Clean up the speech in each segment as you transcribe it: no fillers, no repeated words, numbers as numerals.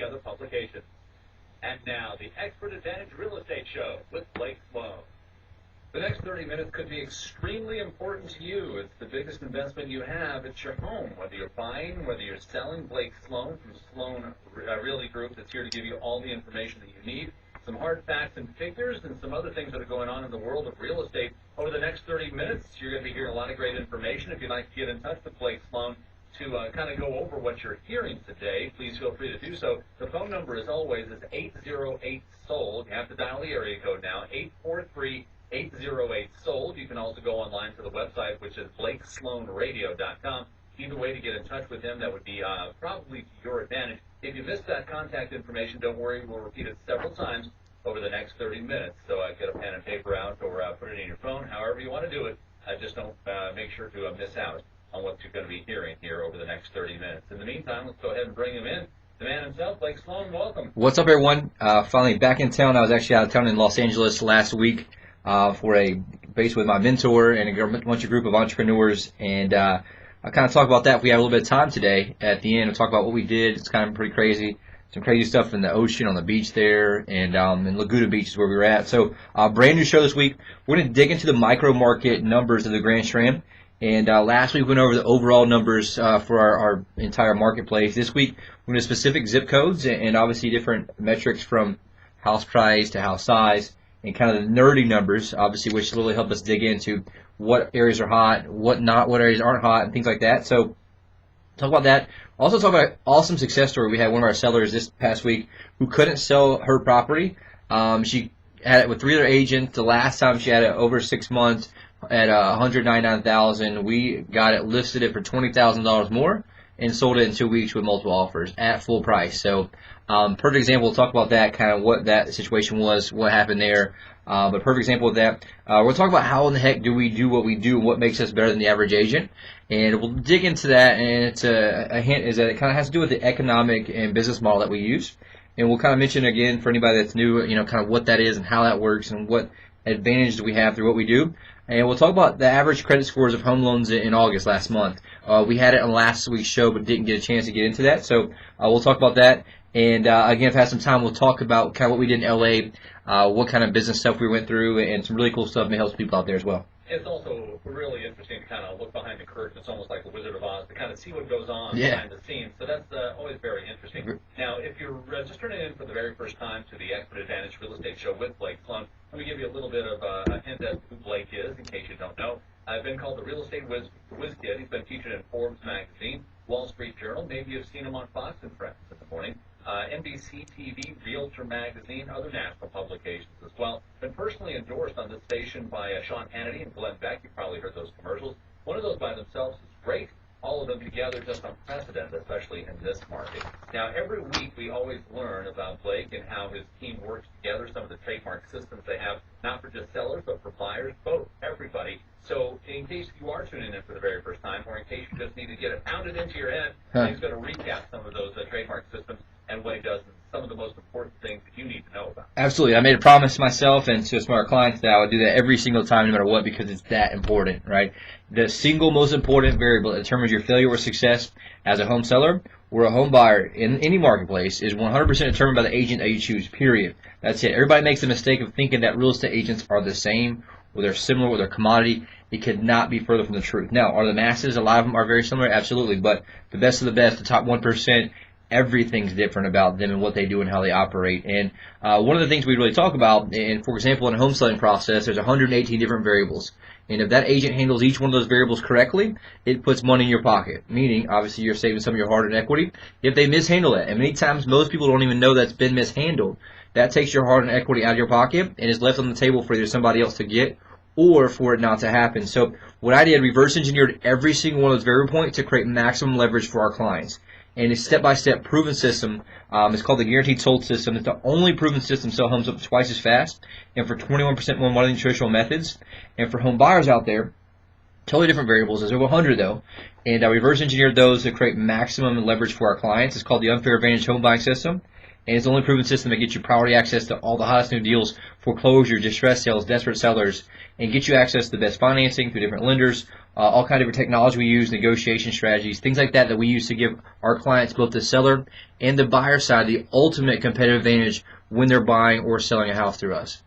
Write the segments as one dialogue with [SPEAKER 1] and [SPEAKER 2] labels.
[SPEAKER 1] the other publications. And now, the Expert Advantage Real Estate Show with Blake Sloan. The next 30 minutes could be extremely important to you. It's the biggest investment you have. It's your home. Whether you're buying, whether you're selling, Blake Sloan from Sloan Realty Group is here to give you all the information that you need, some hard facts and figures, and some other things that are going on in the world of real estate. Over the next 30 minutes, you're going to be hearing a lot of great information. If you'd like to get in touch with Blake Sloan to kind of go over what you're hearing today, please feel free to do so. The phone number, as always, is 808-SOLD. You have to dial the area code now, 843-808-SOLD. You can also go online to the website, which is blakesloanradio.com. Either way to get in touch with him, that would be probably to your advantage. If you missed that contact information, don't worry. We'll repeat it several times over the next 30 minutes. So get a pen and paper out or put it in your phone, however you want to do it. Just don't make sure to miss out on what you're going to be hearing here over the next 30 minutes. In the meantime, let's go ahead and bring him in. The man himself, Blake Sloan, welcome.
[SPEAKER 2] What's up, everyone? Finally back in town. I was actually out of town in Los Angeles last week for a base with my mentor and a bunch of group of entrepreneurs. And I kind of talk about that if we have a little bit of time today at the end. We'll talk about what we did. It's kind of pretty crazy. Some crazy stuff in the ocean, on the beach there, and in Laguna Beach is where we were at. So brand new show this week. We're going to dig into the micro market numbers of the Grand Strand. And last week we went over the overall numbers for our entire marketplace. This week we're going to specific zip codes and obviously different metrics from house price to house size and kind of the nerdy numbers, obviously, which really help us dig into what areas are hot, what areas aren't hot, and things like that. So talk about that. Also talk about an awesome success story. We had one of our sellers this past week who couldn't sell her property. She had it with 3 other agents. The last time she had it over 6 months at $199,000. We got it, listed it for $20,000 more, and sold it in 2 weeks with multiple offers at full price. So perfect example. We'll talk about that, kind of what that situation was, what happened there. But perfect example of that. We'll talk about how in the heck do we do what we do and what makes us better than the average agent. And we'll dig into that, and it's a hint is that it kind of has to do with the economic and business model that we use. And we'll kind of mention again for anybody that's new, kind of what that is and how that works and what advantages we have through what we do. And we'll talk about the average credit scores of home loans in August last month. We had it on last week's show, but didn't get a chance to get into that. So we'll talk about that. And again, if I have some time, we'll talk about kind of what we did in LA, what kind of business stuff we went through, and some really cool stuff that helps people out there as well.
[SPEAKER 1] It's also really interesting to kind of look behind the curtain. It's almost like the Wizard of Oz to kind of see what goes on behind the scenes. So that's always very interesting. Now, if you're just turning in for the very first time to the Expert Advantage Real Estate Show with Blake Sloan, let me give you a little bit of a hint as to who Blake is, in case you don't know. I've been called the Real Estate Whiz Kid. He's been featured in Forbes magazine, Wall Street Journal. Maybe you've seen him on Fox and Friends in the morning. NBC TV, Realtor magazine, other national publications as well. Been personally endorsed on this station by Sean Hannity and Glenn Beck. You've probably heard those commercials. One of those by themselves is great. All of them together just unprecedented, especially in this market. Now, every week we always learn about Blake and how his team works together, some of the trademark systems they have, not for just sellers, but for buyers, both, everybody. So in case you are tuning in for the very first time, or in case you just need to get it pounded into your head, he's going to recap some of those trademark systems and what he does, and some of the most important things that you need to know about.
[SPEAKER 2] Absolutely. I made a promise to myself and to some of our clients that I would do that every single time, no matter what, because it's that important, right? The single most important variable that determines your failure or success as a home seller or a home buyer in any marketplace is 100% determined by the agent that you choose, period. That's it. Everybody makes the mistake of thinking that real estate agents are the same or they're similar with their commodity. It could not be further from the truth. Now, are the masses, a lot of them are very similar? Absolutely. But the best of the best, the top 1%, everything's different about them and what they do and how they operate. And one of the things we really talk about, and for example, in a home selling process, there's 118 different variables. And if that agent handles each one of those variables correctly, it puts money in your pocket, meaning obviously you're saving some of your hard-earned equity. If they mishandle it, and many times most people don't even know that's been mishandled, that takes your hard-earned equity out of your pocket and is left on the table for either somebody else to get or for it not to happen. So what I did, reverse engineered every single one of those variable points to create maximum leverage for our clients. And a step-by-step proven system. It's called the Guaranteed Sold System. It's the only proven system to sell homes up twice as fast and for 21% more money than traditional methods. And for home buyers out there, totally different variables. There's over 100 though. And I reverse engineered those to create maximum leverage for our clients. It's called the Unfair Advantage Home Buying System. And it's the only proven system that gets you priority access to all the hottest new deals, foreclosure, distress sales, desperate sellers, and get you access to the best financing through different lenders, all kind of different technology we use, negotiation strategies, things like that we use to give our clients, both the seller and the buyer side, the ultimate competitive advantage when they're buying or selling a house through us.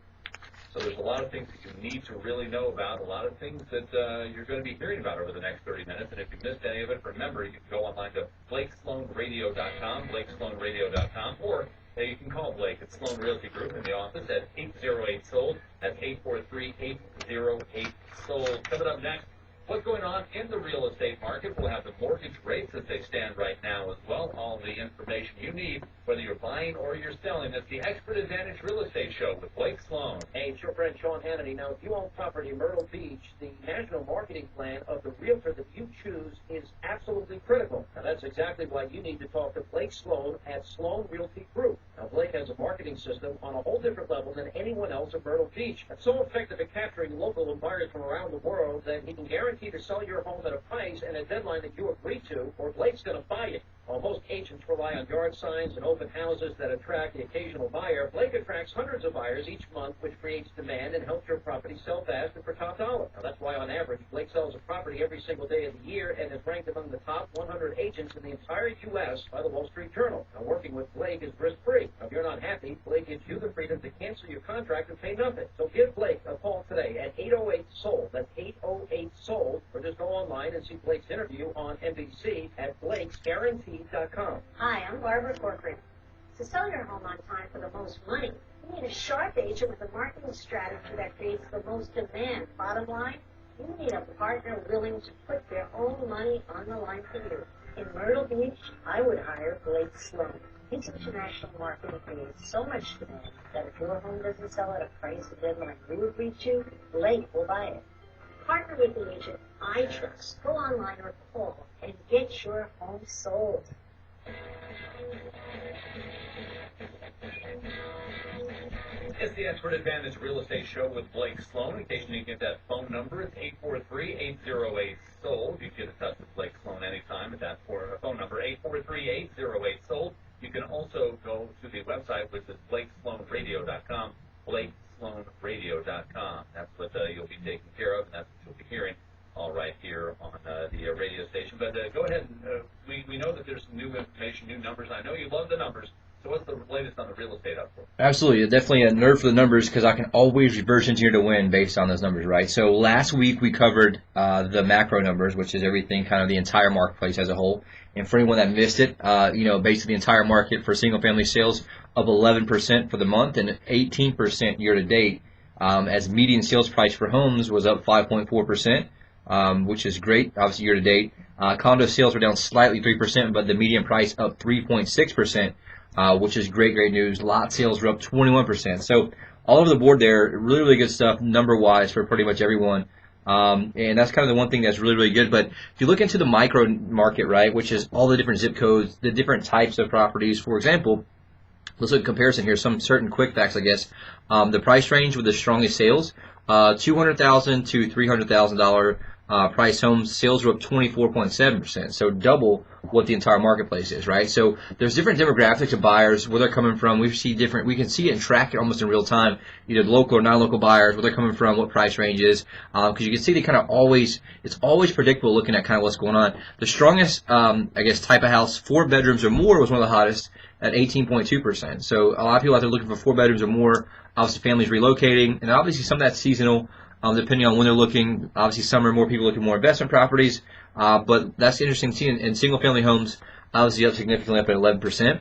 [SPEAKER 1] So there's a lot of things that you need to really know about, a lot of things that you're going to be hearing about over the next 30 minutes. And if you missed any of it, remember, you can go online to BlakeSloanRadio.com, BlakeSloanRadio.com, or you can call Blake at Sloan Realty Group in the office at 808-SOLD. That's 843-808-SOLD. Coming up next, what's going on in the real estate market? We'll have the mortgage rates as they stand right now as well. All the information you need, whether you're buying or you're selling. It's the Expert Advantage Real Estate Show with Blake Sloan.
[SPEAKER 3] Hey, it's your friend Sean Hannity. Now, if you own property in Myrtle Beach, the national marketing plan of the realtor that you choose is absolutely critical. Now, that's exactly why you need to talk to Blake Sloan at Sloan Realty Group. Now, Blake has a marketing system on a whole different level than anyone else at Myrtle Beach. It's so effective at capturing local buyers from around the world that he can guarantee to sell your home at a price and a deadline that you agree to, or Blake's going to buy it. While most agents rely on yard signs and open houses that attract the occasional buyer, Blake attracts hundreds of buyers each month, which creates demand and helps your property sell fast and for top dollar. Now, that's why, on average, Blake sells a property every single day of the year and is ranked among the top 100 agents in the entire U.S. by the Wall Street Journal. Now, working with Blake is risk-free. Now, if you're not happy, Blake gives you the freedom to cancel your contract and pay nothing. So give Blake a call today at 808-SOLD. That's 808-SOLD. Or just go online and see Blake's interview on NBC at BlakesGuarantee.com.
[SPEAKER 4] Hi, I'm Barbara Corcoran. To sell your home on time for the most money, you need a sharp agent with a marketing strategy that creates the most demand. Bottom line, you need a partner willing to put their own money on the line for you. In Myrtle Beach, I would hire Blake Sloan. His international marketing creates so much demand that if your home doesn't sell at a price or deadline you agree to, Blake will buy it. Partner with the agent I trust. Go online or call and get your home sold.
[SPEAKER 1] It's the Expert Advantage Real Estate Show with Blake Sloan. In case you need to get that phone number, it's 843-808-SOLD. You can get in touch with Blake Sloan anytime at that phone number, 843-808-SOLD. You can also go to the website, which is BlakeSloanRadio.com, BlakeSloanRadio.com. That's what you'll be taken care of, and that's what you'll be hearing all right here on the radio station. But go ahead, and we know that there's some new information, new numbers. I know you love the numbers. So what's the latest on the real estate update?
[SPEAKER 2] Absolutely. Definitely a nerd for the numbers because I can always reverse engineer to win based on those numbers, right? So last week we covered the macro numbers, which is everything, kind of the entire marketplace as a whole. And for anyone that missed it, basically the entire market for single-family sales up 11% for the month and 18% year-to-date, as median sales price for homes was up 5.4%, which is great, obviously year-to-date. Condo sales were down slightly 3%, but the median price up 3.6%. Which is great news. Lot sales were up 21%. So all over the board there, really, really good stuff number-wise for pretty much everyone. And that's kind of the one thing that's really, really good. But if you look into the micro market, right, which is all the different zip codes, the different types of properties, for example, let's look at comparison here, some certain quick facts, I guess. The price range with the strongest sales, $200,000 to $300,000 price homes, sales were up 24.7%, so double what the entire marketplace is, right? So there's different demographics of buyers, where they're coming from. We can see it and track it almost in real time, either local or non-local buyers, where they're coming from, what price range is, because you can see they kind of it's always predictable looking at kind of what's going on. The strongest, type of house, 4 bedrooms or more, was one of the hottest at 18.2%. So a lot of people out there looking for 4 bedrooms or more, obviously families relocating, and obviously some of that's seasonal, depending on when they're looking. Obviously, some are more people looking more investment properties, but that's interesting to see in single-family homes, obviously up significantly, up at 11%.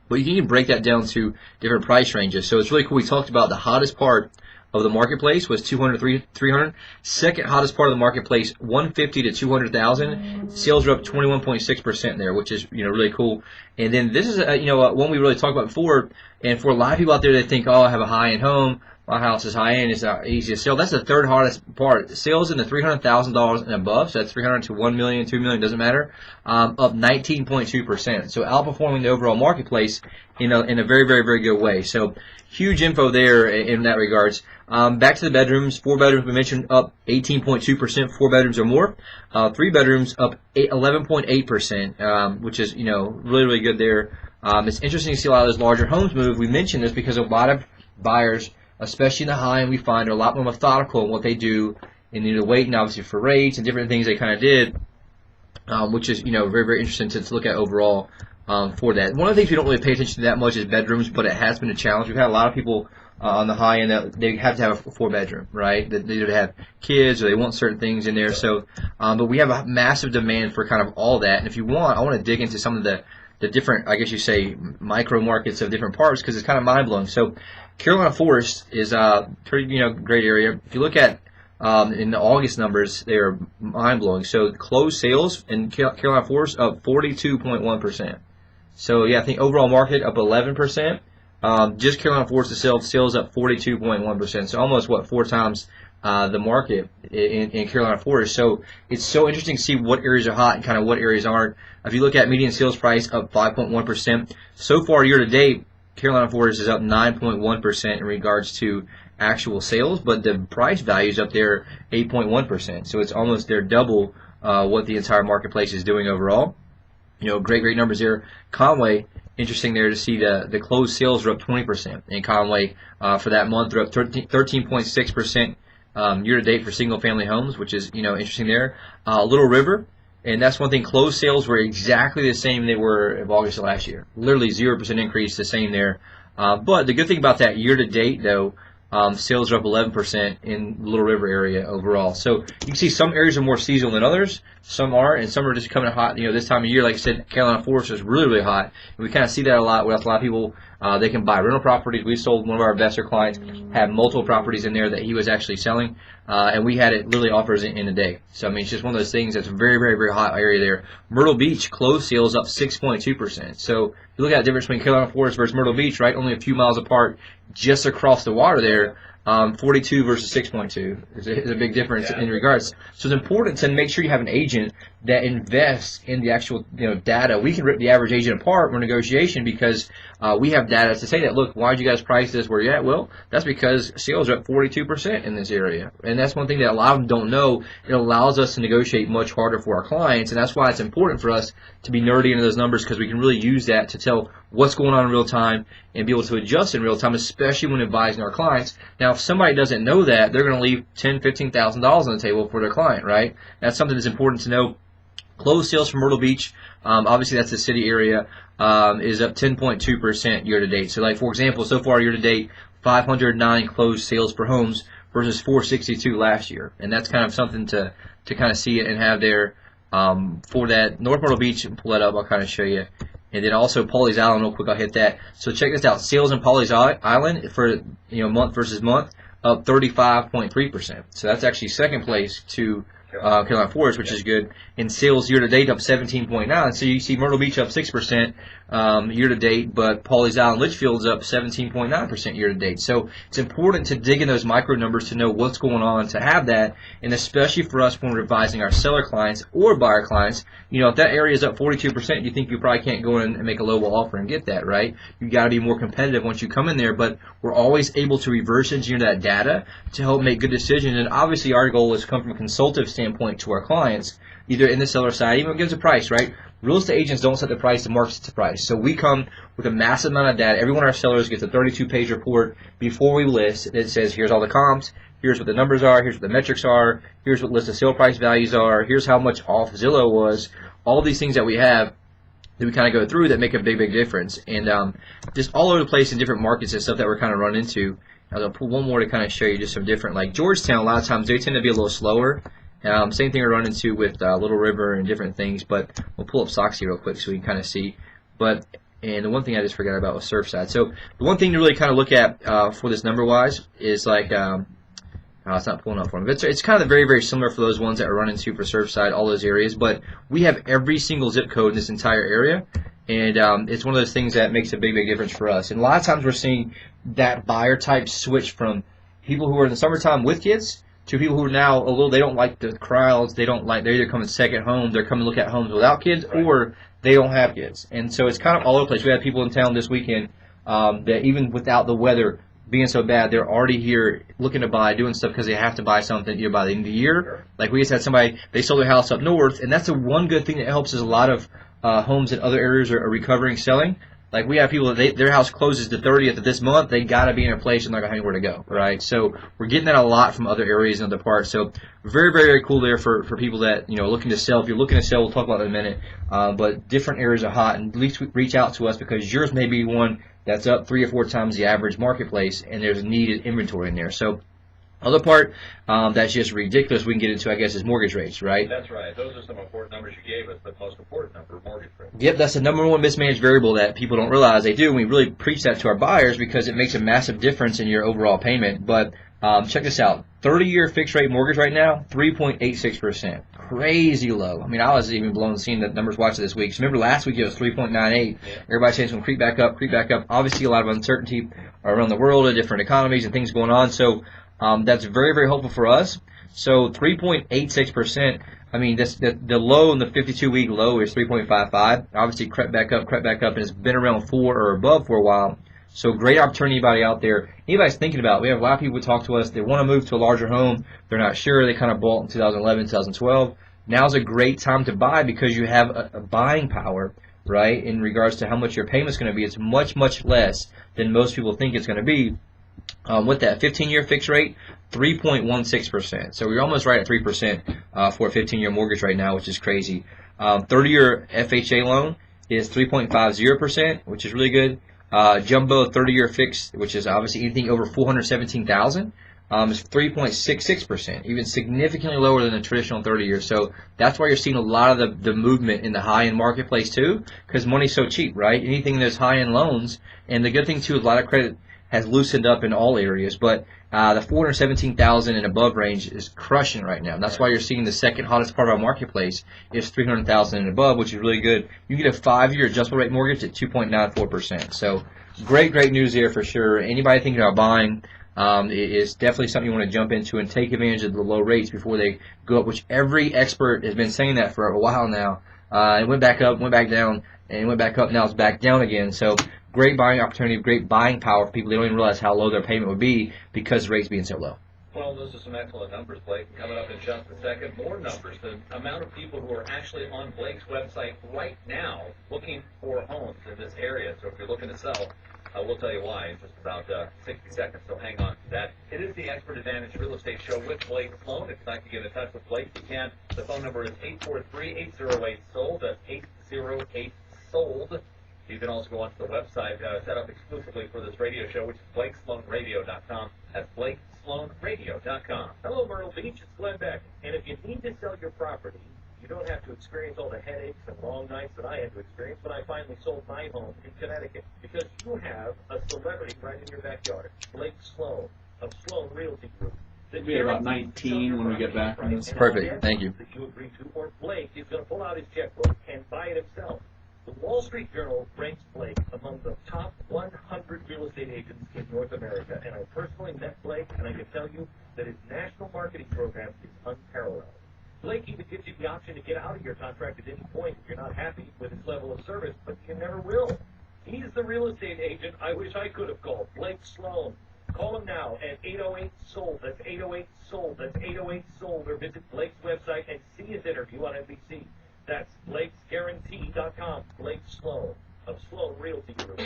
[SPEAKER 2] But you can even break that down to different price ranges. So it's really cool. We talked about the hottest part of the marketplace was 200 to 300. Second hottest part of the marketplace, 150 to 200,000. Sales are up 21.6% there, which is really cool. And then this is one we really talked about before. And for a lot of people out there that think, I have a high-end home, my house is high-end, it's easy to sell. That's the third hottest part. Sales in the $300,000 and above, so that's $300,000 to $1 million, $2 million, doesn't matter, up 19.2%. So outperforming the overall marketplace in a very, very, very good way. So huge info there in that regards. Back to the bedrooms. 4 bedrooms we mentioned up 18.2%. 4 bedrooms or more. 3 bedrooms up 11.8%, which is really, really good there. It's interesting to see a lot of those larger homes move. We mentioned this because a lot of buyers, especially in the high end, we find are a lot more methodical in what they do and waiting obviously for rates and different things they kind of did, which is very, very interesting to look at overall for that. One of the things we don't really pay attention to that much is bedrooms, but it has been a challenge. We've had a lot of people on the high end that they have to have a 4-bedroom, right? That they either have kids or they want certain things in there. So, but we have a massive demand for kind of all that. And if you want, I want to dig into some of the different, I guess you say, micro markets of different parts because it's kind of mind blowing. So, Carolina Forest is a pretty great area. If you look at in the August numbers, they are mind blowing. So, closed sales in Carolina Forest up 42.1%. So yeah, I think overall market up 11%. Just Carolina Forest itself, sales up 42.1%. So almost 4 times the market in Carolina Forest. So it's so interesting to see what areas are hot and kind of what areas aren't. If you look at median sales price up 5.1%. So far year to date, Carolina Forest is up 9.1% in regards to actual sales, but the price value is up there 8.1%. So it's almost their double what the entire marketplace is doing overall. Great numbers there. Conway, interesting there to see the closed sales are up 20% in Conway for that month. They're up 13.6% year to date for single family homes, which is interesting there. Little River, and that's one thing. Closed sales were exactly the same they were in August of last year. Literally 0% increase, the same there. But the good thing about that year to date though, sales are up 11% in Little River area overall. So you can see some areas are more seasonal than others. Some are, and some are just coming hot. This time of year, like I said, Carolina Forest is really, really hot. And we kind of see that a lot with a lot of people. They can buy rental properties. We sold one of our investor clients, had multiple properties in there that he was actually selling, and we had it literally offers in a day. So, I mean, it's just one of those things that's a very, very, very hot area there. Myrtle Beach, closed sales up 6.2%. So, you look at the difference between Carolina Forest versus Myrtle Beach, right? Only a few miles apart, just across the water there. 42 versus 6.2 is a big difference in regards. So it's important to make sure you have an agent that invests in the actual data. We can rip the average agent apart for negotiation because we have data to say that, look, why did you guys price this where you're at? Well, that's because sales are up 42% in this area. And that's one thing that a lot of them don't know. It allows us to negotiate much harder for our clients. And that's why it's important for us to be nerdy into those numbers because we can really use that to tell what's going on in real time and be able to adjust in real time, especially when advising our clients. Now, if somebody doesn't know that, they're going to leave $10,000, $15,000 on the table for their client, right? That's something that's important to know. Closed sales for Myrtle Beach, obviously that's the city area, is up 10.2% year to date. So, like for example, so far year to date, 509 closed sales per homes versus 462 last year, and that's kind of something to kind of see it and have there for that. North Myrtle Beach, pull that up, I'll kind of show you. And then also Pawleys Island, real quick, I'll hit that. So check this out. Sales in Pawleys Island for month versus month up 35.3%. So that's actually second place to Carolina Forest, which is good. In sales year to date up 17.9. So you see Myrtle Beach up 6% year to date, but Pawleys Island Litchfield's up 17.9% year to date. So it's important to dig in those micro numbers to know what's going on, to have that, and especially for us when we're advising our seller clients or buyer clients. If that area is up 42%, you think you probably can't go in and make a lowball offer and get that, right? You got to be more competitive once you come in there, but we're always able to reverse engineer that data to help make good decisions. And obviously our goal is to come from a consultative standpoint to our clients, either in the seller side, even gives a price, right? Real estate agents don't set the price, the market sets the price. So we come with a massive amount of data. Every one of our sellers gets a 32-page report before we list. It says, here's all the comps, here's what the numbers are, here's what the metrics are, here's what list of sale price values are, here's how much off Zillow was. All these things that we have that we kind of go through that make a big, big difference. And just all over the place in different markets and stuff that we're kind of running into. I'll pull one more to kind of show you just some different, like Georgetown, a lot of times they tend to be a little slower. Same thing we run into with Little River and different things, but we'll pull up Soxy real quick so we can kind of see. And the one thing I just forgot about was Surfside. So the one thing to really kind of look at for this number-wise is like, it's not pulling up for me. It's kind of very, very similar for those ones that we're running into for Surfside, all those areas. But we have every single zip code in this entire area, and it's one of those things that makes a big, big difference for us. And a lot of times we're seeing that buyer type switch from people who are in the summertime with kids to people who are now they don't like the crowds, they're either coming second home, they're coming to look at homes without kids, or they don't have kids. And so it's kind of all over the place. We had people in town this weekend that even without the weather being so bad, they're already here looking to buy, doing stuff because they have to buy something by the end of the year. Sure. Like we just had somebody, they sold their house up north, and that's the one good thing that helps is a lot of homes in other areas are recovering, selling. Like we have people that their house closes the 30th of this month, they got to be in a place and they're going to have anywhere to go, right? So we're getting that a lot from other areas and other parts. So very, very, very cool there for people that, you know, looking to sell. If you're looking to sell, we'll talk about it in a minute. But different areas are hot, and at least reach out to us because yours may be one that's up 3 or 4 times the average marketplace, and there's needed inventory in there. So other part that's just ridiculous we can get into, I guess, is mortgage rates, right?
[SPEAKER 1] That's right. Those are some important numbers you gave us, but most important number, mortgage rate.
[SPEAKER 2] Yep, that's the number one mismanaged variable that people don't realize they do. And we really preach that to our buyers because it makes a massive difference in your overall payment. But check this out. 30-year fixed rate mortgage right now, 3.86%. Crazy low. I mean, I was even blown seeing the numbers watching this week. So remember last week it was 3.98. Yeah. Everybody saying it's going to creep back up, creep back up. Obviously a lot of uncertainty around the world, different economies and things going on. So that's very, very helpful for us. So 3.86%. I mean, the low in the 52-week low is 3.55. Obviously, crept back up, and it's been around 4 or above for a while. So great opportunity, anybody out there. Anybody's thinking about it. We have a lot of people who talk to us. They want to move to a larger home. They're not sure. They kind of bought in 2011, 2012. Now's a great time to buy because you have a buying power, right, in regards to how much your payment's going to be. It's much, much less than most people think it's going to be. With that 15-year fixed rate, 3.16%. So we're almost right at 3% for a 15-year mortgage right now, which is crazy. 30-year FHA loan is 3.50%, which is really good. Jumbo 30-year fixed, which is obviously anything over $417,000, is 3.66%, even significantly lower than the traditional 30-year. So that's why you're seeing a lot of the movement in the high-end marketplace too, because money's so cheap, right? Anything in those high-end loans, and the good thing too is a lot of credit has loosened up in all areas, but the 417,000 and above range is crushing right now. And that's why you're seeing the second hottest part of our marketplace is 300,000 and above, which is really good. You get a 5-year adjustable rate mortgage at 2.94%. So great news there for sure. Anybody thinking about buying, it is definitely something you want to jump into and take advantage of the low rates before they go up, which every expert has been saying that for a while now. It went back up, went back down, and it went back up. Now it's back down again. So great buying opportunity, great buying power for people. They don't even realize how low their payment would be because rates being so low.
[SPEAKER 1] Well, those are some excellent numbers, Blake. Coming up in just a second, more numbers. The amount of people who are actually on Blake's website right now looking for homes in this area. So if you're looking to sell, we'll tell you why in just about 60 seconds, so hang on to that. It is the Expert Advantage Real Estate Show with Blake Sloan. If you'd like to get in touch with Blake, you can. The phone number is 843-808-SOLD. That's 808-SOLD. You can also go onto the website set up exclusively for this radio show, which is BlakeSloanRadio.com. That's BlakeSloanRadio.com.
[SPEAKER 3] Hello, Myrtle Beach. It's Glenn Beck. And if you need to sell your property, you don't have to experience all the headaches and long nights that I had to experience when I finally sold my home in Connecticut. Because you have a celebrity right in your backyard, Blake Sloan of Sloan Realty Group.
[SPEAKER 5] We'll be at about 19 when we get back from this.
[SPEAKER 2] Perfect. Thank you.
[SPEAKER 3] That you agree to, or Blake is going to pull out his checkbook and buy it himself. The Wall Street Journal ranks Blake among the top 100 real estate agents in North America, and I personally met Blake, and I can tell you that his national marketing program is unparalleled. Blake even gives you the option to get out of your contract at any point if you're not happy with his level of service, but you never will. He's the real estate agent I wish I could have called, Blake Sloan. Call him now at 808-SOLD. That's 808-SOLD. That's 808-SOLD. Or visit Blake's website and see his interview on NBC. That's Blake'sGuarantee.com. Blake Sloan of Sloan Realty Group.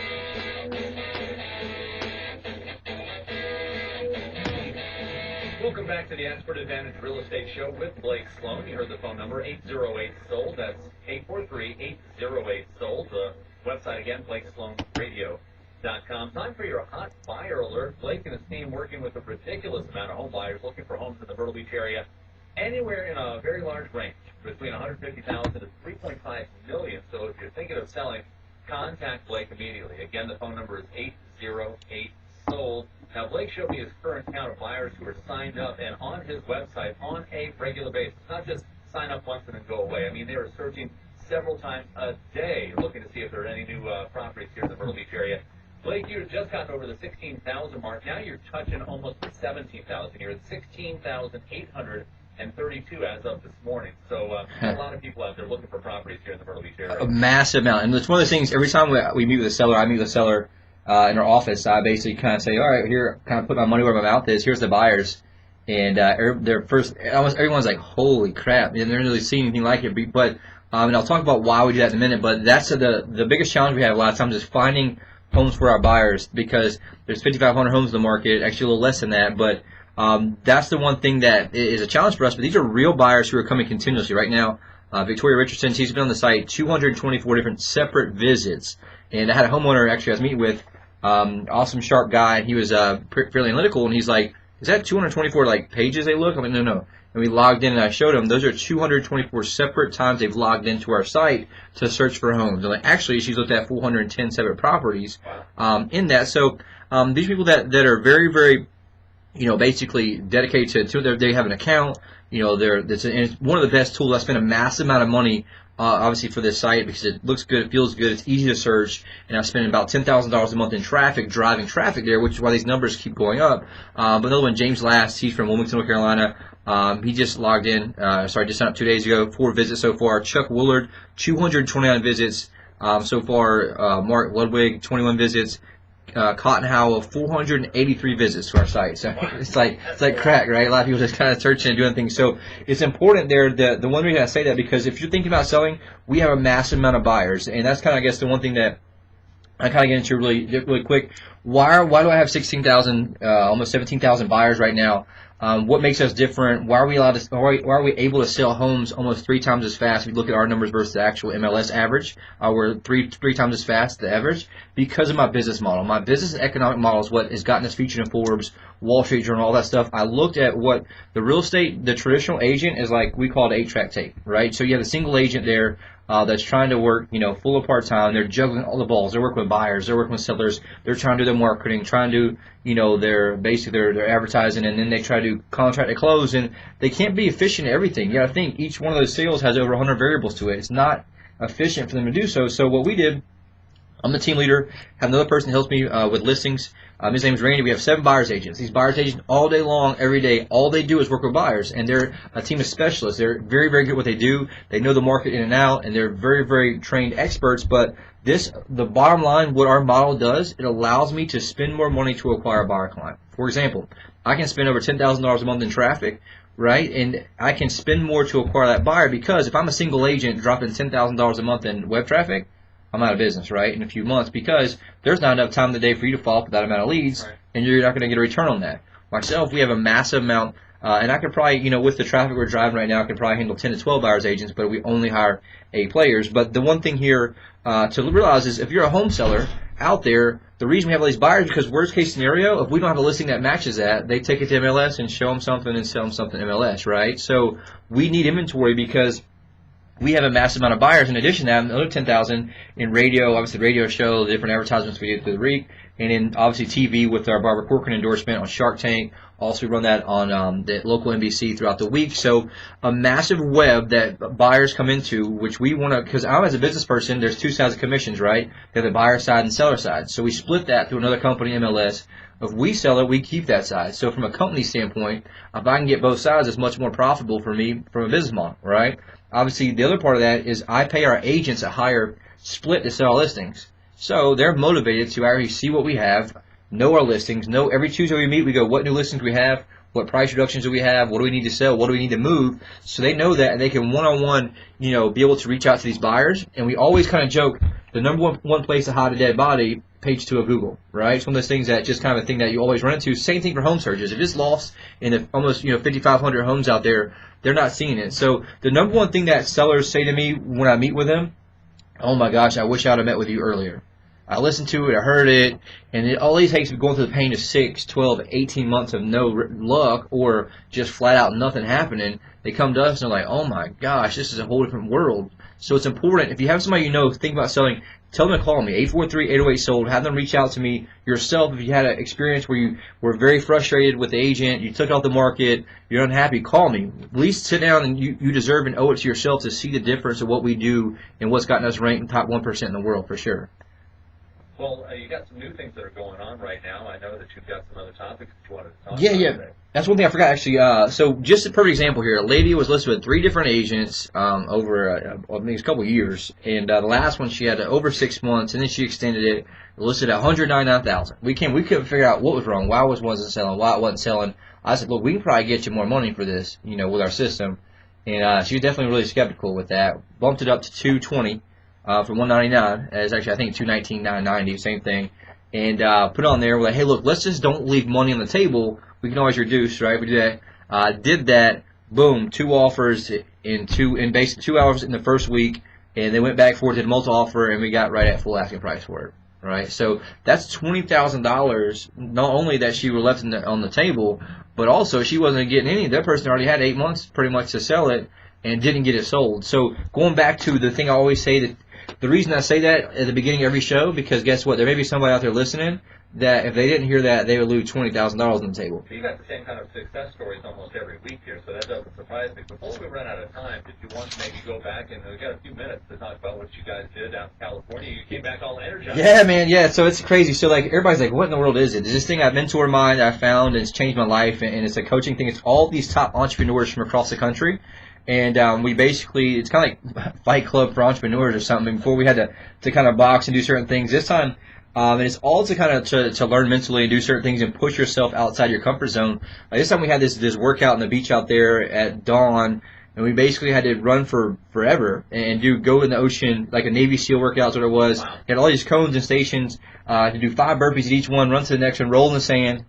[SPEAKER 1] Welcome back to the Expert Advantage Real Estate Show with Blake Sloan. You heard the phone number, 808-SOLD. That's 843-808-SOLD. The website again, BlakeSloanRadio.com. Time for your hot buyer alert. Blake and his team working with a ridiculous amount of home buyers looking for homes in the Myrtle Beach area, anywhere in a very large range, between $150,000 to $3.5 million. So if you're thinking of selling, contact Blake immediately. Again, the phone number is 808-SOLD. Now, Blake showed me his current count of buyers who are signed up and on his website on a regular basis. Not just sign up once and then go away. I mean, they are searching several times a day looking to see if there are any new properties here in the Myrtle Beach area. Blake, you've just gotten over the 16,000 mark. Now you're touching almost the 17,000. You're at 16,832 as of this morning. So a lot of people out there looking for properties here in the Myrtle Beach area.
[SPEAKER 2] A massive amount. And it's one of those things, every time we meet with a seller, I meet with a seller in our office, I basically kind of say, all right, here, kind of put my money where my mouth is. Here's the buyers. And almost everyone's like, holy crap. And they're not really seeing anything like it. But And I'll talk about why we do that in a minute. But that's the biggest challenge we have a lot of times is finding homes for our buyers, because there's 5,500 homes in the market, actually a little less than that. But that's the one thing that is a challenge for us. But these are real buyers who are coming continuously right now. Victoria Richardson, she's been on the site 224 different separate visits. And I had a homeowner actually I was meeting with, awesome sharp guy, and he was fairly analytical, and he's like, is that 224 like pages they look? I mean, no. And we logged in, and I showed him those are 224 separate times they've logged into our site to search for homes. And like, actually, she's looked at 410 separate properties in that. So these people that are very, very, basically dedicated to they have an account. And it's one of the best tools. I spent a massive amount of money, obviously, for this site because it looks good, it feels good, it's easy to search, and I spend about $10,000 a month in driving traffic there, which is why these numbers keep going up. But another one, James Last, he's from Wilmington, North Carolina. He just logged in, just signed up 2 days ago, 4 visits so far. Chuck Willard, 229 visits so far. Mark Ludwig, 21 visits. Cotton Howell, 483 visits to our site. So it's like crack, right? A lot of people just kind of searching and doing things. So it's important there. The one reason I say that, because if you're thinking about selling, we have a massive amount of buyers, and that's kind of, I guess, the one thing that I kind of get into really quick. Why do I have 16,000, almost 17,000 buyers right now? What makes us different? Why are we able to sell homes almost 3 times as fast? If you look at our numbers versus the actual MLS average, we're three times as fast, the average, because of my business model. My business and economic model is what has gotten us featured in Forbes, Wall Street Journal, all that stuff. I looked at what the real estate, the traditional agent is like, we call it 8-track tape, right? So you have a single agent there that's trying to work, full or part-time. They're juggling all the balls. They're working with buyers. They're working with sellers. They're trying to do their marketing, trying to do, their advertising, and then they try to contract to close, and they can't be efficient at everything. You got to think each one of those sales has over 100 variables to it. It's not efficient for them to do so. So what we did, I'm the team leader, have another person who helps me with listings. His name is Randy. We have 7 buyers agents. These buyers agents all day long, every day, all they do is work with buyers, and they're a team of specialists. They're very, very good at what they do. They know the market in and out, and they're very, very trained experts. But the bottom line, what our model does, it allows me to spend more money to acquire a buyer client. For example, I can spend over $10,000 a month in traffic, right? And I can spend more to acquire that buyer, because if I'm a single agent dropping $10,000 a month in web traffic, I'm out of business, right, in a few months, because there's not enough time in the day for you to follow up with that amount of leads, right, and you're not going to get a return on that. Myself, we have a massive amount, and I could probably, with the traffic we're driving right now, I could probably handle 10 to 12 buyers agents, but we only hire 8 players. But the one thing here to realize is, if you're a home seller out there, the reason we have all these buyers is because worst case scenario, if we don't have a listing that matches that, they take it to MLS and show them something and sell them something MLS, right? So we need inventory, because we have a massive amount of buyers. In addition to that, another 10,000 in radio, obviously the radio show, the different advertisements we do through the REIT, and in obviously TV with our Barbara Corcoran endorsement on Shark Tank. Also run that on the local NBC throughout the week. So a massive web that buyers come into, which we want to, because I'm, as a business person, there's 2 sides of commissions, right? They have the buyer side and seller side. So we split that through another company, MLS. If we sell it, we keep that side. So from a company standpoint, if I can get both sides, it's much more profitable for me from a business model, right? Obviously, the other part of that is I pay our agents a higher split to sell our listings. So they're motivated to actually see what we have, know our listings, know every Tuesday we meet, we go, what new listings we have, what price reductions do we have, what do we need to sell, what do we need to move, so they know that, and they can one-on-one, be able to reach out to these buyers. And we always kind of joke, the number one place to hide a dead body, page 2 of Google, right? It's one of those things that just kind of a thing that you always run into. Same thing for home searches. If it's lost in the almost 5,500 homes out there, they're not seeing it. So the number one thing that sellers say to me when I meet with them, oh my gosh, I wish I would have met with you earlier. I listened to it, I heard it, and it all it takes is going through the pain of 6, 12, 18 months of no luck, or just flat out nothing happening. They come to us and they're like, oh my gosh, this is a whole different world. So it's important, if you have somebody think about selling, tell them to call me, 843-808-SOLD. Have them reach out to me yourself. If you had an experience where you were very frustrated with the agent, you took it off the market, you're unhappy, call me. At least sit down, and you deserve and owe it to yourself to see the difference of what we do and what's gotten us ranked in top 1% in the world, for sure.
[SPEAKER 1] Well, you got some new things that are going on right now. I know that you've got some other topics that you wanted to talk about.
[SPEAKER 2] Yeah. That's one thing I forgot, actually. So just a perfect example here. A lady was listed with 3 different agents over, I think, a couple of years. And the last one, she had over 6 months, and then she extended it, listed at $199,000. We couldn't figure out what was wrong, why it wasn't selling, why it wasn't selling. I said, look, we can probably get you more money for this, with our system. And she was definitely really skeptical with that. Bumped it up to $220 from $199. As actually I think $219,990, same thing. And put it on there. We're like, hey, look, let's just don't leave money on the table. We can always reduce, right? We do that. Did that. Boom, 2 offers in basically 2 hours in the first week, and they went back for it, did a multi offer, and we got right at full asking price for it. Right, so that's $20,000. Not only that she was left on the table, but also she wasn't getting any. That person already had 8 months pretty much to sell it and didn't get it sold. So going back to the thing I always say, that the reason I say that at the beginning of every show, because guess what? There may be somebody out there listening that if they didn't hear that, they would lose $20,000 on the table.
[SPEAKER 1] So you got the same kind of success stories almost every week here, so that doesn't surprise me. Before we run out of time, did you want to maybe go back, and we got a few minutes to talk about what you guys did out in California? You came back all energized.
[SPEAKER 2] Yeah, man, yeah. So it's crazy. So like everybody's like, what in the world is it? There's this thing, a mentor of mine that I found, and it's changed my life, and it's a coaching thing. It's all these top entrepreneurs from across the country. And we basically, it's kind of like Fight Club for entrepreneurs or something. Before we had to kind of box and do certain things. This time, and it's all to kind of to learn mentally and do certain things and push yourself outside your comfort zone. Like this time we had this workout on the beach out there at dawn, and we basically had to run for forever and go in the ocean like a Navy SEAL workout is what it was.
[SPEAKER 1] Wow.
[SPEAKER 2] Had all these cones and stations to do 5 burpees at each one, run to the next one, roll in the sand,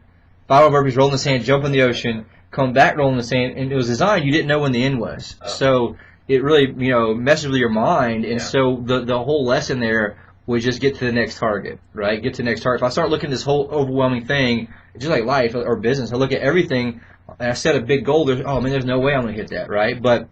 [SPEAKER 2] 5 more burpees, roll in the sand, jump in the ocean, come back, roll in the sand, and it was designed, you didn't know when the end was.
[SPEAKER 1] Oh.
[SPEAKER 2] So it really, messes with your mind, and
[SPEAKER 1] Yeah.
[SPEAKER 2] so the whole lesson there was just get to the next target, right? Get to the next target. If I start looking at this whole overwhelming thing, just like life or business, I look at everything, and I set a big goal, there's no way I'm going to hit that, right? But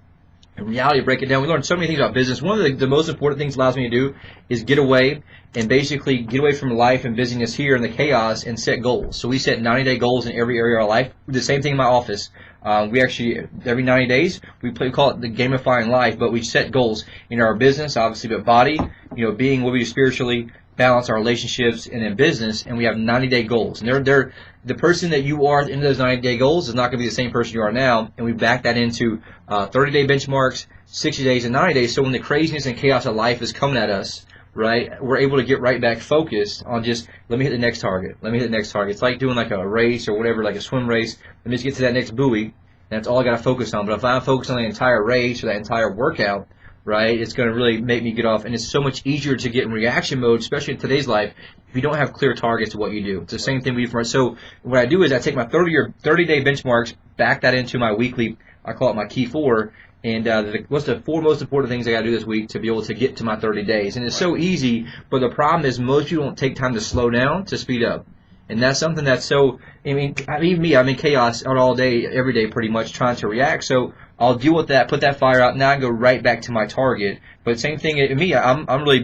[SPEAKER 2] in reality, break it down. We learned so many things about business. One of the most important things it allows me to do is get away and basically get away from life and busyness here and the chaos and set goals. So we set 90-day goals in every area of our life. We do the same thing in my office. We actually, every 90 days, we call it the gamifying life, but we set goals in our business, obviously, but body, being what we do spiritually, balance our relationships, and in business, and we have 90-day goals. And the person that you are in those 90-day goals is not going to be the same person you are now, and we back that into 30-day benchmarks, 60 days, and 90 days. So when the craziness and chaos of life is coming at us, right, we're able to get right back focused on just, let me hit the next target. Let me hit the next target. It's like doing like a race or whatever, like a swim race. Let me just get to that next buoy, and that's all I got to focus on. But if I'm focused on the entire race or that entire workout, right, it's going to really make me get off. And it's so much easier to get in reaction mode, especially in today's life, if you don't have clear targets to what you do. It's the same thing we do for us. So what I do is I take my 30-day benchmarks, back that into my weekly, I call it my key 4, and what's the 4 most important things I got to do this week to be able to get to my 30 days. And it's so easy, but the problem is most people don't take time to slow down to speed up. And that's something that's so, even me, I'm in chaos all day, every day pretty much trying to react. So I'll deal with that, put that fire out, now I go right back to my target. But same thing in me, I'm really,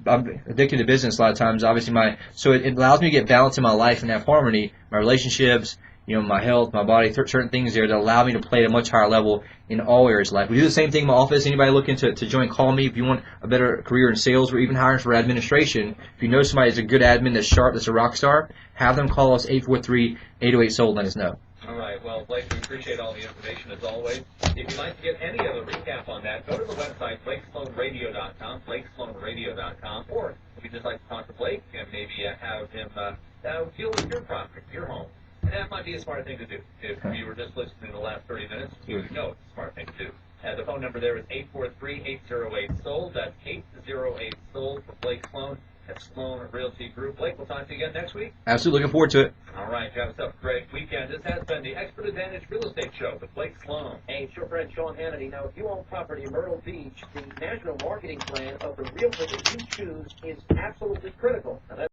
[SPEAKER 2] I'm addicted to business a lot of times, obviously so it allows me to get balance in my life and have harmony, my relationships, my health, my body, certain things there that allow me to play at a much higher level in all areas of life. We do the same thing in my office. Anybody looking to join, call me. If you want a better career in sales, we're even hiring for administration. If you know somebody that's a good admin, that's sharp, that's a rock star, have them call us 843-808-SOLD and let us know.
[SPEAKER 1] All right. Well, Blake, we appreciate all the information as always. If you'd like to get any other recap on that, go to the website, BlakeSloanRadio.com, BlakeSloanRadio.com, or if you'd just like to talk to Blake and maybe have him deal with your property, your home. And that might be a smart thing to do. If you were just listening to the last 30 minutes, you would know it's a smart thing to do. The phone number there is 843-808-SOLD. That's 808-SOLD for Blake Sloan at Sloan Realty Group. Blake, we'll talk to you again next week.
[SPEAKER 2] Absolutely looking forward to it.
[SPEAKER 1] All right. You have yourself a great weekend. This has been the Expert Advantage Real Estate Show with Blake Sloan.
[SPEAKER 3] Hey, it's your friend Sean Hannity. Now, if you own property in Myrtle Beach, the national marketing plan of the realtor that you choose is absolutely critical. Now, that's